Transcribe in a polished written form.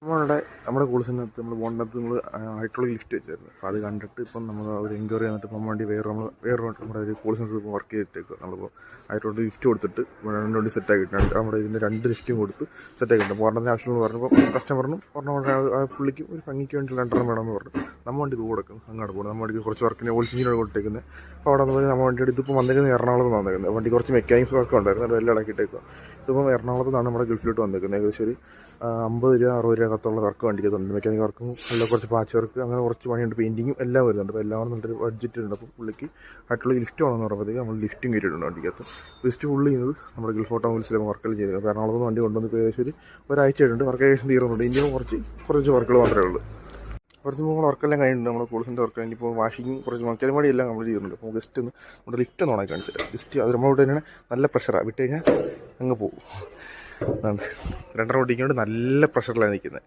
നമ്മുടെ കോഴ്സിനകത്ത് നമ്മൾ പോകേണ്ടത് നമ്മൾ ഹൈഡ്രോളിക് ലിഫ്റ്റ് വെച്ചായിരുന്നു. അപ്പോൾ അത് കണ്ടിട്ട് ഇപ്പം നമ്മൾ ഒരു എൻക്വയറി വന്നിട്ട് പോകാൻ വേണ്ടി വേറെ നമ്മുടെ ഒരു കോഴ്സിനകത്ത് ഇപ്പോൾ വർക്ക് ചെയ്തിട്ടേക്കുക. നമ്മളിപ്പോൾ ഹൈഡ്രോളിക് ലിഫ്റ്റ് കൊടുത്തിട്ട് രണ്ട് വണ്ടി സെറ്റാക്കിയിട്ടുണ്ട്. നമ്മുടെ ഇതിൻ്റെ 2 ലിഫ്റ്റും കൊടുത്ത് സെറ്റാക്കിയിട്ടുണ്ട്. അപ്പോൾ ഒരെണ്ണത്തിന് ആവശ്യമെന്ന് പറഞ്ഞപ്പോൾ കസ്റ്റമറിനും ആ പുള്ളിക്ക് ഒരു ഭംഗിക്ക് വേണ്ടി 2 വേണമെന്ന് പറഞ്ഞു. നമ്മൾ വണ്ടി കൊടുക്കും അങ്ങോട്ട് പോകുന്നത്. നമ്മുടെ വണ്ടിക്ക് കുറച്ച് വർക്കിന് ഓൾസിഞ്ചിനോട് കൊടുത്തേക്കുന്നത്. അപ്പോൾ അവിടെ നിന്ന് നമ്മൾ വണ്ടിയുടെ ഇതിപ്പോൾ വന്നേക്കുന്നത് എറണാകുളത്ത് വന്നേക്കുന്നത്. വണ്ടി കുറച്ച് മെക്കാനിക്സ് വർക്ക് ഉണ്ടായിരുന്നു, അത് എല്ലാം ഇളക്കിയിട്ടേക്കുക. ഇതിപ്പോൾ എറണാകുളത്താണ് നമ്മുടെ ഗൾഫിലോട്ട് വന്നേക്കുന്നത്. ഏകദേശം ഒരു 50 രൂപ 60 രൂപ അകത്തുള്ള വർക്ക് വണ്ടിക്കത്തുണ്ട്. മെക്കാനിക് വർക്കും നല്ല കുറച്ച് പാച്ച് വർക്ക് അങ്ങനെ കുറച്ച് പണിയുണ്ട്, പെയിൻറ്റിങ്ങും എല്ലാം വരുന്നുണ്ട്. അപ്പോൾ എല്ലാം നല്ലൊരു ബഡ്ജറ്റ് ഉണ്ട്. അപ്പോൾ പുള്ളിക്ക് ആയിട്ടുള്ള ലിഫ്റ്റ് വേണമെന്ന് പറയുമ്പോഴത്തേക്ക് നമ്മൾ ലിഫ്റ്റും കയറ്റിയിട്ടുണ്ട് വണ്ടിക്കകത്ത്. ലിഫ്റ്റ് ഫുള്ള് ചെയ്യുന്നത് നമ്മുടെ ഗൾഫ് ഓട്ടോമൊബൈൽസിലെ വർക്കുകൾ ചെയ്തത്. അപ്പോൾ എറണാകുളത്ത് വണ്ടി കൊണ്ടുവന്ന് ഏകദേശം ഒരാഴ്ച ആയിട്ടുണ്ട്. വർക്ക് ഏകദേശം തീർന്നുണ്ട്. ഇന്ത്യയിൽ കുറച്ച് വർക്കുകൾ മാത്രമേ ഉള്ളൂ. കുറച്ച് നമ്മൾ വർക്കെല്ലാം കഴിഞ്ഞിട്ടുണ്ട്. നമ്മുടെ കോഴ്സിൻ്റെ വർക്ക് കഴിഞ്ഞിപ്പോൾ വാഷിങ്ങും കുറച്ച് മക്കലും പണി എല്ലാം നമ്മൾ ചെയ്യുന്നുണ്ട്. അപ്പോൾ ജസ്റ്റ് ഒന്ന് നമ്മുടെ ലിഫ്റ്റ് ഒന്ന് ഓണാക്കി കാണിച്ചിട്ട് ജസ്റ്റ് അത് നമ്മളോട് തന്നെയാണ് നല്ല പ്രഷറാണ്. വിട്ട് കഴിഞ്ഞാൽ അങ്ങ് പോകും. അതാണ് 2 ഓടിക്കൊണ്ട് നല്ല പ്രഷറിലാണ് നിൽക്കുന്നത്.